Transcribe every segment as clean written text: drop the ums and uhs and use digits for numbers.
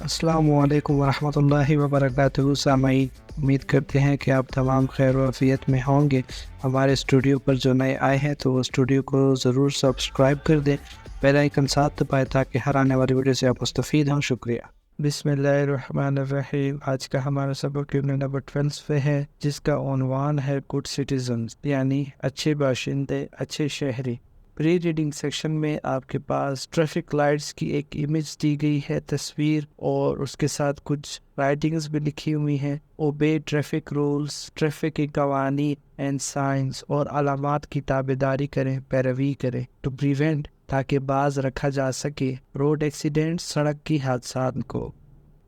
السلام علیکم ورحمۃ اللہ وبرکاتہ سامعین، امید کرتے ہیں کہ آپ تمام خیر و عافیت میں ہوں گے۔ ہمارے اسٹوڈیو پر جو نئے آئے ہیں تو وہ اسٹوڈیو کو ضرور سبسکرائب کر دیں، بیل آئیکن ساتھ دبائیں تاکہ ہر آنے والی ویڈیو سے آپ مستفید ہوں۔ شکریہ۔ بسم اللہ الرحمن الرحیم۔ آج کا ہمارا سبق یونٹ نمبر 12 پہ ہے، جس کا عنوان ہے گڈ سٹیزنز، یعنی اچھے باشندے، اچھے شہری۔ پری ریڈنگ سیکشن میں آپ کے پاس ٹریفک لائٹس کی ایک امیج دی گئی ہے، تصویر، اور اس کے ساتھ کچھ رائٹنگز بھی لکھی ہوئی ہیں۔ اوبے ٹریفک رولز، ٹریفک کے قوانین اینڈ سائنس اور علامات کی تابعداری کریں، پیروی کریں، ٹو پریونٹ، تاکہ باز رکھا جا سکے روڈ ایکسیڈنٹ، سڑک کی حادثات کو۔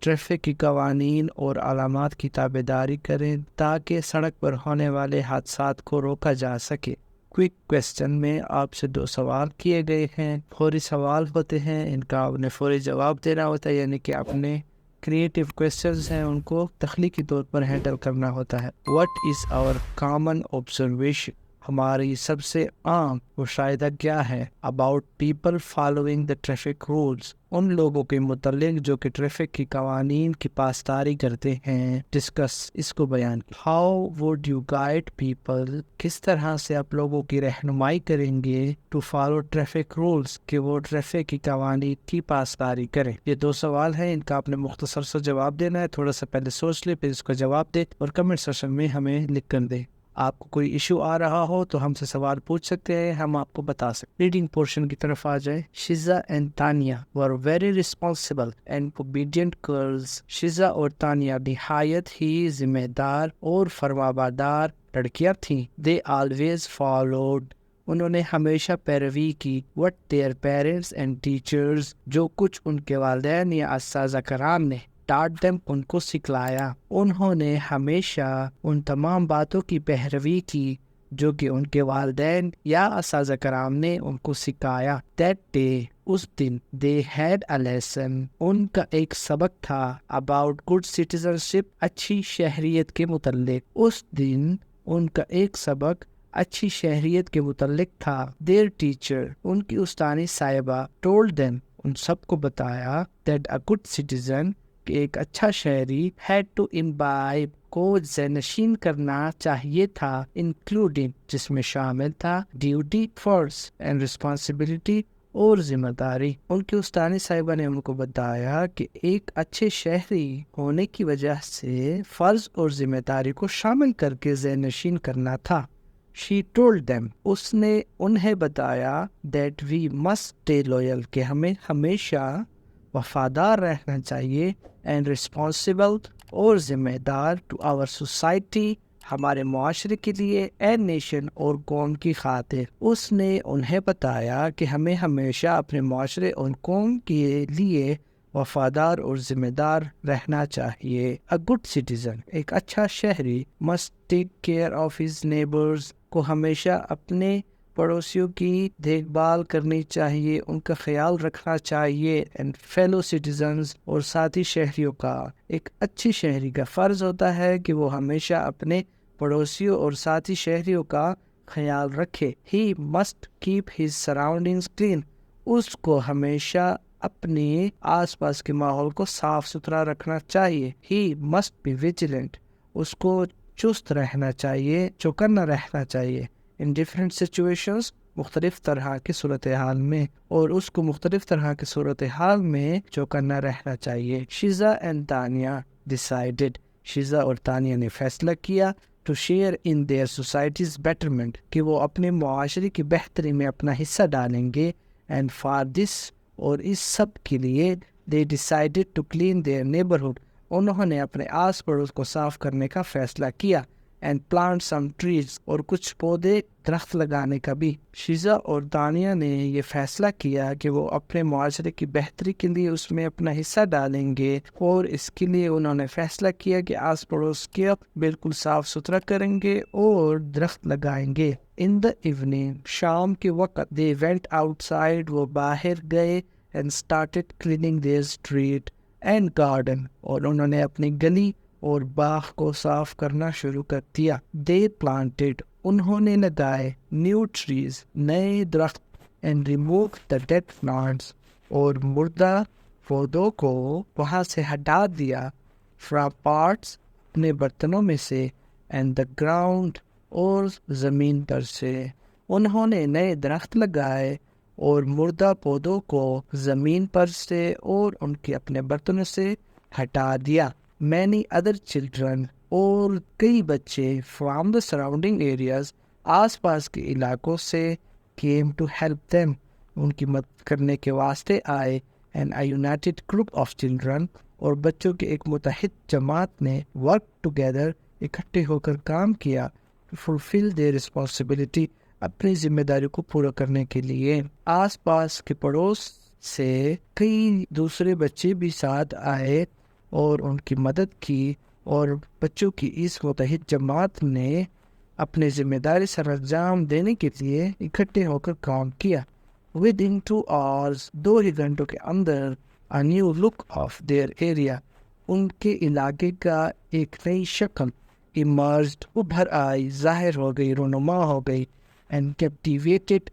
ٹریفک کی قوانین اور علامات کی تابعداری کریں تاکہ سڑک پر ہونے والے حادثات کو روکا جا سکے۔ کوئک کویسچن میں آپ سے 2 سوال کیے گئے ہیں، فوری سوال ہوتے ہیں، ان کا آپ نے فوری جواب دینا ہوتا ہے، یعنی کہ اپنے کریٹیو کویسچنز ہیں ان کو تخلیقی طور پر ہینڈل کرنا ہوتا ہے۔ What is our common observation, ہماری سب سے عام مشاہدہ کیا ہے، about people following the traffic rules, ان لوگوں کے متعلق جو کہ ٹریفک کی قوانین کی پاسداری کرتے ہیں، ڈسکس، اس کو بیان کیا۔ How would you guide people, کس طرح سے آپ لوگوں کی رہنمائی کریں گے، ٹو فالو ٹریفک رولز، کہ وہ ٹریفک کی قوانین کی پاسداری کریں۔ یہ 2 سوال ہیں، ان کا آپ نے مختصر سا جواب دینا ہے، تھوڑا سا پہلے سوچ لیں پھر اس کا جواب دیں اور کمنٹ سیکشن میں ہمیں لکھ کر دیں۔ آپ کو کوئی ایشو آ رہا ہو تو ہم سے سوال پوچھ سکتے ہیں، ہم آپ کو بتا سکتے۔ ریڈنگ پورشن کی طرف آ جائے۔ Shiza and Tania were very responsible and obedient girls۔ Shiza اور تانیہ نہایت ہی ذمہ دار اور فرمانبردار لڑکیاں تھیں۔ They always followed، انہوں نے ہمیشہ پیروی کی، what their parents and teachers، جو کچھ ان کے والدین یا اساتذہ کرام نے taught them، ان کو سکھلایا۔ انہوں نے ہمیشہ ان تمام باتوں کی پیروی کی جو کہ ان کے والدین یا اساتذہ کرام نے ان کو سکھایا۔ That day، us then, they had a lesson، ان کا ایک سبق تھا، about good citizenship، اچھی شہریت کے متعلق۔ اس دن ان کا ایک سبق اچھی شہریت کے متعلق تھا۔ Their teacher، ان کی استانی صاحبہ، told them، ان سب کو بتایا، that a good citizen، کہ ایک اچھا شہری، had to imbibe، کو ذہنشین کرنا چاہیے تھا، انکلوڈنگ، جس میں شامل تھا، ڈیوٹی، فرض، اینڈ رسپانسبلٹی، اور ذمہ داری۔ ان کی استانی صاحبہ نے ان کو بتایا کہ ایک اچھے شہری ہونے کی وجہ سے فرض اور ذمہ داری کو شامل کر کے ذہنشین کرنا تھا۔ She told them، اس نے انہیں بتایا، that we must stay loyal، کہ ہمیں ہمیشہ وفادار رہنا چاہیے، اینڈ responsible، اور ذمہ دار، ٹو آور سوسائٹی، ہمارے معاشرے کے لیے، اینڈ نیشن، اور قوم کی خاطر۔ اس نے انہیں بتایا کہ ہمیں ہمیشہ اپنے معاشرے اور قوم کے لیے وفادار اور ذمہ دار رہنا چاہیے۔ A good citizen، ایک اچھا شہری، must take care of his neighbors، کو ہمیشہ اپنے پڑوسیوں کی دیکھ بھال کرنی چاہیے، ان کا خیال رکھنا چاہیے، اینڈ فیلو سٹیزنز، اور ساتھی شہریوں کا۔ ایک اچھی شہری کا فرض ہوتا ہے کہ وہ ہمیشہ اپنے پڑوسیوں اور ساتھی شہریوں کا خیال رکھے۔ He must keep his surroundings clean، اس کو ہمیشہ اپنے آس پاس کے ماحول کو صاف ستھرا رکھنا چاہیے۔ He must be vigilant، اس کو چست رہنا چاہیے، چوکنا رہنا چاہیے۔ In different situations، مختلف طرح کی صورتحال میں، اور اس کو مختلف طرح کی صورتحال میں چوکنا رہنا چاہیے۔ شیزا اینڈ تانیہ decided، شیزا اور تانیہ نے فیصلہ کیا، to share in their society's betterment، کہ وہ اپنے معاشرے کی بہتری میں اپنا حصہ ڈالیں گے، and for this، اور اس سب کے لیے، they decided to clean their neighborhood، انہوں نے اپنے آس پڑوس کو صاف کرنے کا فیصلہ کیا، and plant some trees، اور کچھ پودے، درخت لگانے کا بھی۔ شیزا اور تانیہ نے یہ فیصلہ کیا کہ وہ اپنے معاشرے کی بہتری کے لیے اس میں اپنا حصہ ڈالیں گے، اور اس کے لیے انہوں نے فیصلہ کیا کہ آس پڑوس کے بالکل صاف ستھرا کریں گے اور درخت لگائیں گے۔ In the evening، شام کے وقت، they went outside، وہ باہر گئے، and started cleaning their street and garden، اور انہوں نے اپنی گلی اور باغ کو صاف کرنا شروع کر دیا۔ They planted، انہوں نے لگائے، new trees، نئے درخت، and removed the dead plants، اور مردہ پودوں کو وہاں سے ہٹا دیا فرام پارٹس اپنے برتنوں میں سے اینڈ دا گراؤنڈ اور زمین پر سے. انہوں نے نئے درخت لگائے اور مردہ پودوں کو زمین پر سے اور ان کے اپنے برتنوں سے ہٹا دیا. Many other children اور کئی بچے from the surrounding areas آس پاس کے علاقوں سے came to help them ان کی مدد کرنے کے واسطے آئے. And a united group of children اور بچوں کے ایک متحد جماعت نے work together اکٹھے ہو کر کام کیا to fulfill their responsibility اپنی ذمہ داری کو پورا کرنے کے لیے. آس پاس کے پڑوس سے کئی دوسرے بچے بھی ساتھ آئے اور ان کی مدد کی اور بچوں کی اس متحد جماعت نے اپنے ذمہ داری سر انجام دینے کے لیے اکٹھے ہو کر کام کیا. Within 2 hours 2 ہی گھنٹوں کے اندر a new look of their area ان کے علاقے کا ایک نئی شکل emerged ابھر آئی، ظاہر ہو گئی، رونما ہو گئی. and captivated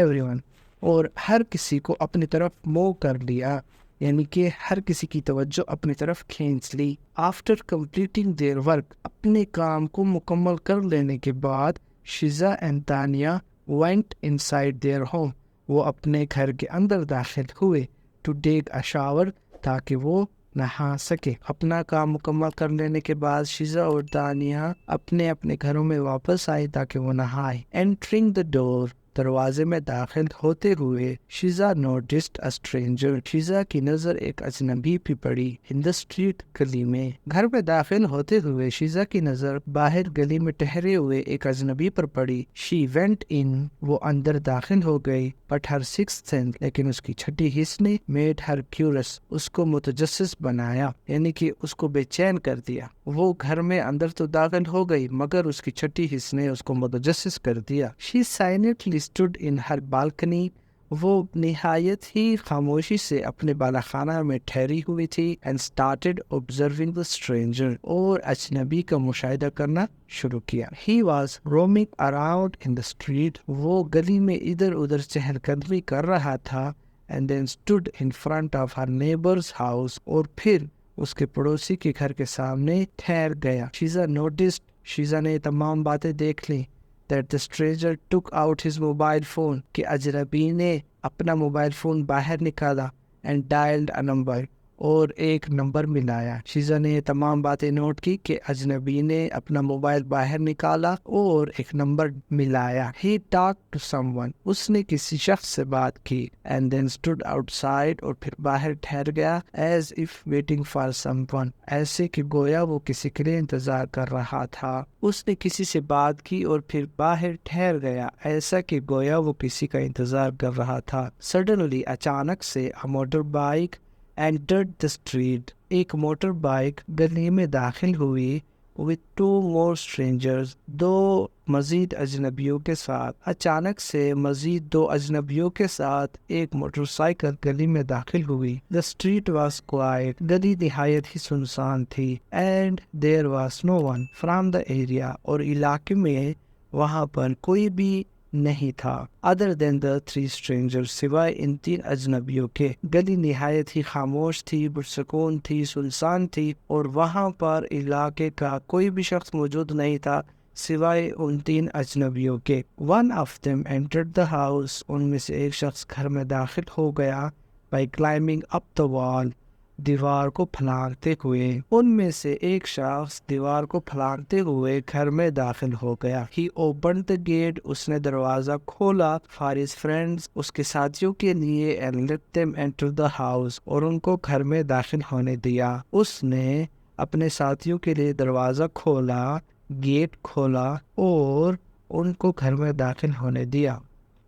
everyone اور ہر کسی کو اپنی طرف منہ کر لیا، یعنی کہ ہر کسی کی توجہ اپنی طرف کھینچ لی. آفٹر کمپلیٹنگ دیئر ورک اپنے کام کو مکمل کر لینے کے بعد Shiza and Tania went inside their home وہ اپنے گھر کے اندر داخل ہوئے to take a shower تاکہ وہ نہا سکے. اپنا کام مکمل کر لینے کے بعد شیزا اور تانیہ اپنے اپنے گھروں میں واپس آئے تاکہ وہ نہائے. Entering the door دروازے میں داخل ہوتے ہوئے شیزا noticed a stranger شیزا کی نظر ایک اجنبی پہ پڑی. in the street گلی میں گھر میں داخل ہوتے ہوئے شیزا کی نظر باہر گلی میں ٹہرے ہوئے ایک اجنبی پر پڑی. she went in وہ اندر داخل ہو گئی. but her sixth sense لیکن اس کی چھٹی حس نے made her curious اس کو متجسس بنایا، یعنی کہ اس کو بے چین کر دیا. وہ گھر میں اندر تو داخل ہو گئی مگر اس کی چھٹی حس نے اس کو متجسس کر دیا. she silently stood in her balcony وہ نہایت ہی خاموشی سے اپنے بالا خانہ میں ٹھہری ہوئی تھی. and started observing the stranger اور اجنبی کا مشاہدہ کرنا شروع کیا. he was roaming around in the street وہ گلی میں ادھر ادھر چہل قدمی کر رہا تھا. and then stood in front of her neighbor's house اور پھر اس کے پڑوسی کے گھر کے سامنے ٹھہر گیا. شیزا noticed شیزا نے تمام باتیں دیکھ لی that the stranger took out his mobile phone کہ اجنبی نے اپنا موبائل فون باہر نکالا and dialed a number اور ایک نمبر ملایا. شیزا نے یہ تمام باتیں نوٹ کی کہ اجنبی نے اپنا موبائل باہر نکالا اور ایک number Malaya. he talked to someone اس نے کسی شخص سے بات کی. and then stood outside اور پھر باہر ٹھہر گیا as if waiting for someone ایسے کہ گویا وہ کسی کے لیے انتظار کر رہا تھا. اس نے کسی سے بات کی اور پھر باہر ٹھہر گیا ایسا کہ گویا وہ کسی کا انتظار کر رہا تھا. suddenly اچانک سے a motorbike entered the street ایک موٹر بائک گلی میں داخل ہوئی. with 2 more strangers دو مزید اجنبیوں کے ساتھ. اچانک سے مزید 2 اجنبیوں کے ساتھ ایک موٹر سائیکل گلی میں داخل ہوئی. the street was quiet گلی نہایت ہی سنسان تھی. and there was no one from the area اور علاقے میں وہاں پر کوئی بھی نہیں تھا. other than the 3 strangers سوائے ان 3 اجنبیوں کے. گلی نہایت ہی خاموش تھی، پرسکون تھی، سنسان تھی اور وہاں پر علاقے کا کوئی بھی شخص موجود نہیں تھا سوائے ان 3 اجنبیوں کے. one of them entered the house ان میں سے ایک شخص گھر میں داخل ہو گیا by climbing up the wall دیوار کو پھلانگتے ہوئے. ان میں سے ایک شخص دیوار کو پھلانگتے ہوئے گھر میں داخل ہو گیا. he opened the gate اس نے دروازہ کھولا for his friends اس کے ساتھیوں کے لیے and let them enter the house اور ان کو گھر میں داخل ہونے دیا. اس نے اپنے ساتھیوں کے لیے دروازہ کھولا، گیٹ کھولا اور ان کو گھر میں داخل ہونے دیا.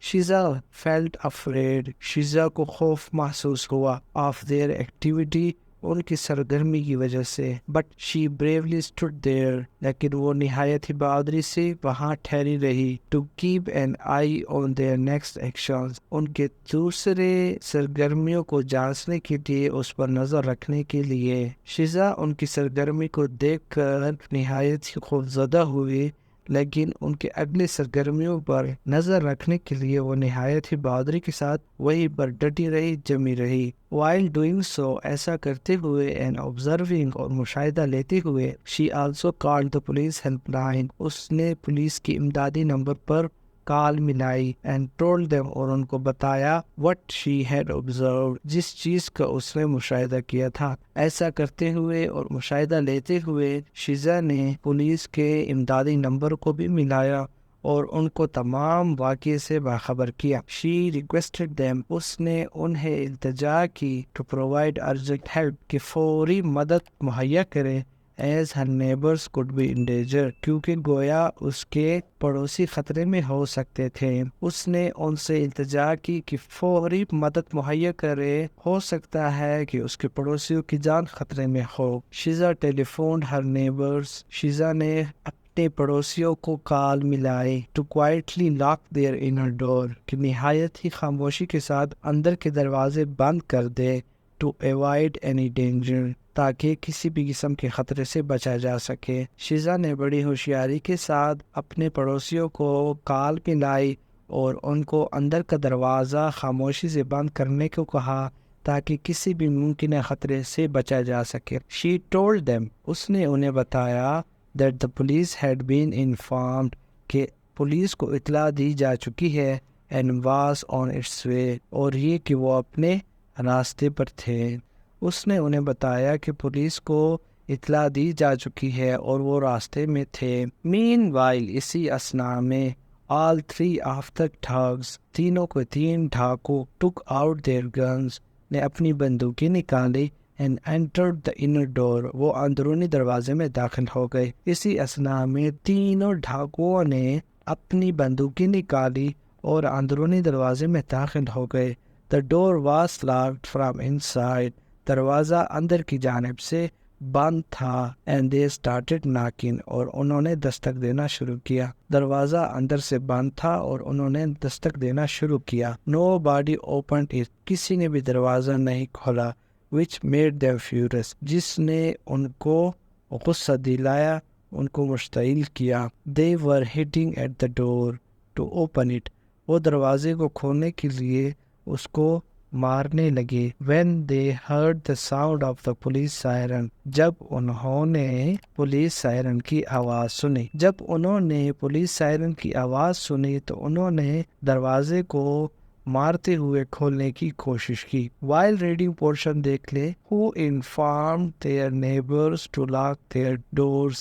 شیزا felt afraid شیزا کو خوف محسوس ہوا of their activity ان کی سرگرمی کی وجہ سے. but she bravely stood there لیکن وہ نہایت ہی بہادری سے وہاں ٹھہری رہی. to keep an eye on their next actions ان کے دوسرے سرگرمیوں کو جانچنے کے لیے اس پر نظر رکھنے کے لیے. شیزا ان کی سرگرمی کو دیکھ کر نہایت ہی خوفزدہ ہوئی لیکن ان کے اگلے سرگرمیوں پر نظر رکھنے کے لیے وہ نہایت ہی بہادری کے ساتھ وہیں پر ڈٹی رہی، جمی رہی۔ While doing so، ایسا کرتے ہوئے and observing، اور مشاہدہ لیتے ہوئے، she also called the police helpline، اس نے پولیس کی امدادی number per call malai and told them، اور ان کو بتایا what she had observed، جس چیز کا اس نے مشاہدہ کیا تھا۔ ایسا کرتے ہوئے اور مشاہدہ لیتے ہوئے شیزا نے پولیس کے امدادی نمبر کو بھی ملایا اور ان کو تمام واقعے سے باخبر کیا۔ She requested them، اس نے انہیں التجا کی to provide urgent help، کہ فوری مدد مہیا کریں as her neighbors could be in danger، کیونکہ گویا اس کے پڑوسی خطرے میں ہو سکتے تھے۔ اس نے ان سے التجا کی کہ فوری مدد مہیا کرے، ہو سکتا ہے کہ اس کے پڑوسیوں کی جان خطرے میں ہو۔ شیزا ٹیلیفونڈ ہر نیبرز، شیزا نے اپنے پڑوسیوں کو کال ملائی to quietly lock their inner door، کہ نہایت ہی خاموشی کے ساتھ اندر کے دروازے بند کر دے to avoid any danger، تاکہ کسی بھی قسم کے خطرے سے بچا جا سکے۔ شیزا نے بڑی ہوشیاری کے ساتھ اپنے پڑوسیوں کو کال ملائی اور ان کو اندر کا دروازہ خاموشی سے بند کرنے کو کہا تاکہ کسی بھی ممکنہ خطرے سے بچا جا سکے۔ She told them، اس نے انہیں بتایا that the police had been informed، کہ پولیس کو اطلاع دی جا چکی ہے and was on its way، اور یہ کہ وہ اپنے راستے پر تھے۔ اس نے انہیں بتایا کہ پولیس کو اطلاع دی جا چکی ہے اور وہ راستے میں تھے۔ Meanwhile، اسی اثناء میں all three of the thugs، تینوں کو تین ڈھاکو took out their guns، نے اپنی بندوقیں نکالی and entered the inner door، وہ اندرونی دروازے میں داخل ہو گئے۔ اسی اثناء میں تینوں ڈھاکوؤں نے اپنی بندوقیں نکالی اور اندرونی دروازے میں داخل ہو گئے۔ The door was locked from inside، دروازہ اندر کی جانب سے بند تھا and they started knocking، اور انہوں نے دستک دینا شروع کیا۔ دروازہ اندر سے بند تھا اور انہوں نے دستک دینا شروع کیا۔ Nobody opened it، کسی نے بھی دروازہ نہیں کھولا۔ Which made them furious، جس نے ان کو غصہ دلایا، ان کو مشتعل کیا۔ They were hitting at the door to open it، وہ دروازے کو کھولنے کے لیے اس کو مارنے لگے۔ When they heard the sound of the police siren، جب انہوں نے پولیس سائرن کی آواز سنی۔ جب انہوں نے پولیس سائرن کی آواز سنی تو انہوں نے دروازے کو مارتے ہوئے کھولنے کی کوشش کی۔ While reading portion دیکھ لے who informed their neighbors to lock their doors،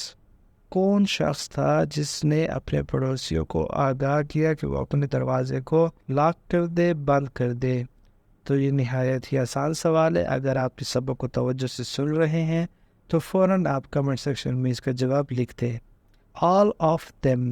کون شخص تھا جس نے اپنے پڑوسیوں کو آگاہ کیا کہ وہ اپنے دروازے کو لاک کر دے، بند کر دے؟ تو یہ نہایت ہی آسان سوال ہے۔ اگر آپ اس سبق کو توجہ سے سن رہے ہیں تو فوراً آپ کمنٹ سیکشن میں اس کا جواب لکھ دیں۔ All of them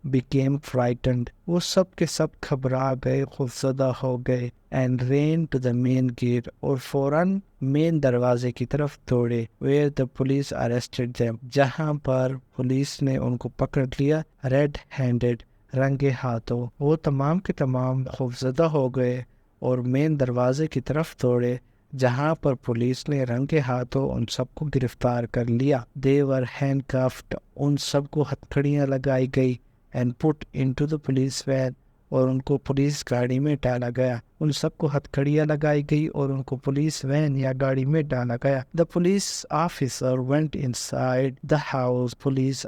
became frightened، وہ سب کے سب گھبرا گئے، خوفزدہ ہو گئے۔ And ran to the main gate، اور فوراً مین دروازے کی طرف دوڑے۔ Where the police arrested them، جہاں پر پولیس نے ان کو پکڑ لیا red handed، رنگے ہاتھوں۔ وہ تمام کے تمام خوفزدہ ہو گئے اور مین دروازے کی طرف دوڑے جہاں پر پولیس نے رنگے ہاتھوں ان سب کو گرفتار کر لیا۔ They were handcuffed، ان سب کو ہتھکڑیاں لگائی گئی۔ And put into the police van، اور ان کو پولیس گاڑی میں ڈالا گیا۔ ان سب کو ہتھکڑیاں لگائی گئی اور ان کو پولیس وین یا گاڑی میں ڈالا گیا۔ The police officer went inside the house، police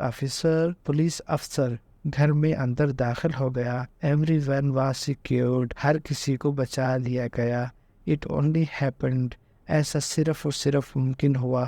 افسر گھر میں اندر داخل ہو گیا۔ Everyone was secured، ہر کسی کو بچا لیا گیا۔ It only happened، ایسا صرف اور صرف ممکن ہوا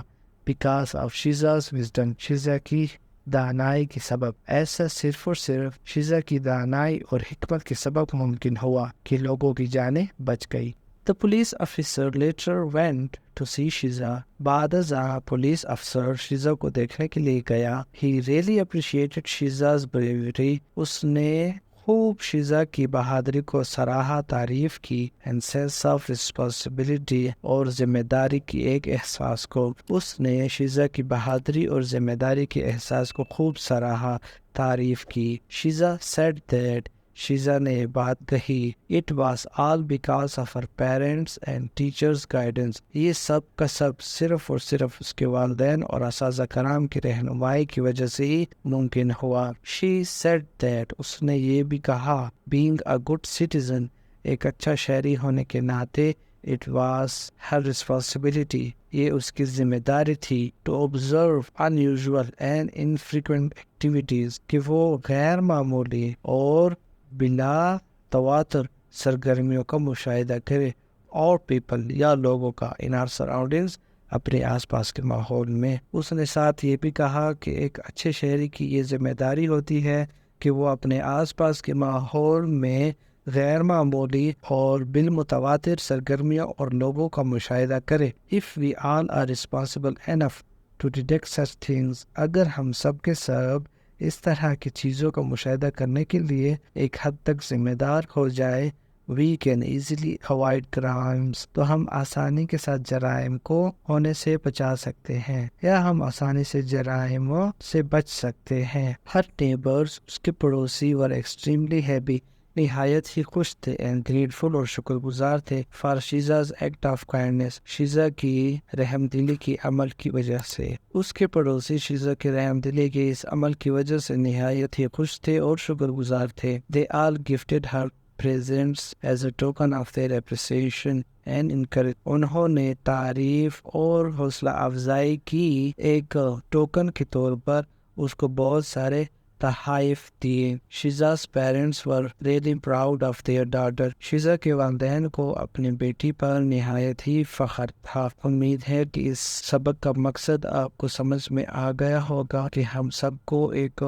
because of Shiza's wisdom، شیزا کی دانائی کے سبب۔ ایسا صرف اور صرف شیزا کی دانائی اور حکمت کے سبب ممکن ہوا کہ لوگوں کی جانیں بچ گئی۔ The police officer later went to see Shiza، بعد ازاں پولیس افسر شیزا کو دیکھنے کے لیے گیا۔ He really appreciated Shiza's bravery، اس نے خوب شیزا کی بہادری کو سراہا، تعریف کی۔ And sense of responsibility، اور ذمہ داری کی ایک احساس کو۔ اس نے شیزا کی بہادری اور ذمہ داری کے احساس کو خوب سراہا، تعریف کی۔ Shiza said that شیزا نے یہ بات کہی. It was all because of her parents and teachers' guidance. یہ سب کا سب صرف اور صرف اس کے والدین اور اساتذہ کرام کی رہنمائی کی وجہ سے ہی ممکن ہوا. She said that اس نے یہ بھی کہا being a good citizen ایک اچھا شہری ہونے کے ناطے it was her responsibility یہ اس کی ذمہ داری تھی to observe unusual and infrequent activities کہ وہ غیر معمولی اور بلا تواتر سرگرمیوں کا مشاہدہ کرے اور پیپل یا لوگوں کا in our surroundings اپنے آس پاس کے ماحول میں. اس نے ساتھ یہ بھی کہا کہ ایک اچھے شہری کی یہ ذمہ داری ہوتی ہے کہ وہ اپنے آس پاس کے ماحول میں غیر معمولی اور بالمتواتر سرگرمیوں اور لوگوں کا مشاہدہ کرے. If we all are responsible enough to detect such things اگر ہم سب کے سب اس طرح کی چیزوں کا مشاہدہ کرنے کے لیے ایک حد تک ذمہ دار ہو جائے we can easily avoid crimes تو ہم آسانی کے ساتھ جرائم کو ہونے سے بچا سکتے ہیں یا ہم آسانی سے جرائموں سے بچ سکتے ہیں. Her neighbors اس کے پڑوسی were extremely happy نہایت ہی خوش تھے and grateful اور شکر گزار تھے for Shiza's act of kindness شیزا کی رحم دلی کی عمل کی وجہ سے. اس کے پڑوسی شیزا کے رحم دلی کے اس عمل کی وجہ سے نہایت ہی خوش تھے اور شکر گزار تھے. They all gifted her presents as a token of their appreciation and encouragement انہوں نے تعریف اور حوصلہ افزائی کی ایک ٹوکن کے طور پر اس کو بہت سارے تحائف دیے. Shiza's parents were really proud of their daughter شیزا کے والدین کو اپنی بیٹی پر نہایت ہی فخر تھا. امید ہے کہ اس سبق کا مقصد آپ کو سمجھ میں آ گیا ہوگا کہ ہم سب کو ایک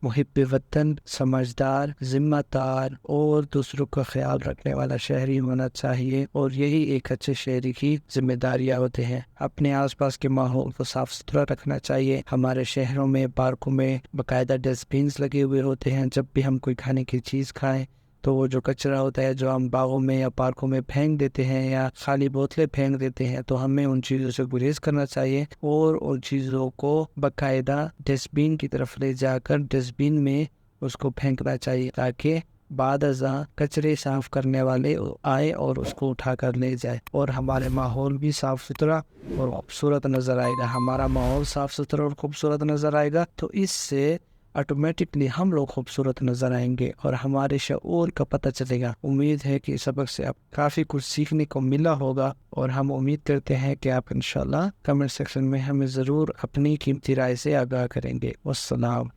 محب وطن سمجھدار ذمہ دار اور دوسروں کا خیال رکھنے والا شہری ہونا چاہیے اور یہی ایک اچھے شہری کی ذمہ داریاں ہوتے ہیں. اپنے آس پاس کے ماحول کو صاف ستھرا رکھنا چاہیے. ہمارے شہروں میں پارکوں میں باقاعدہ ڈسٹ بینس لگے ہوئے ہوتے ہیں. جب بھی ہم کوئی کھانے کی چیز کھائیں تو وہ جو کچرا ہوتا ہے جو ہم باغوں میں یا پارکوں میں پھینک دیتے ہیں یا خالی بوتلیں پھینک دیتے ہیں تو ہمیں ان چیزوں سے گریز کرنا چاہیے اور ان چیزوں کو باقاعدہ ڈسٹ بین کی طرف لے جا کر ڈسٹ بین میں اس کو پھینکنا چاہیے تاکہ بعد ازاں کچرے صاف کرنے والے آئے اور اس کو اٹھا کر لے جائے اور ہمارے ماحول بھی صاف ستھرا اور خوبصورت نظر آئے گا. ہمارا ماحول صاف ستھرا اور خوبصورت نظر آئے گا تو اس سے آٹومیٹکلی ہم لوگ خوبصورت نظر آئیں گے اور ہمارے شعور کا پتہ چلے گا. امید ہے کہ اس سبق سے آپ کافی کچھ سیکھنے کو ملا ہوگا اور ہم امید کرتے ہیں کہ آپ انشاءاللہ کمنٹ سیکشن میں ہمیں ضرور اپنی قیمتی رائے سے آگاہ کریں گے. والسلام.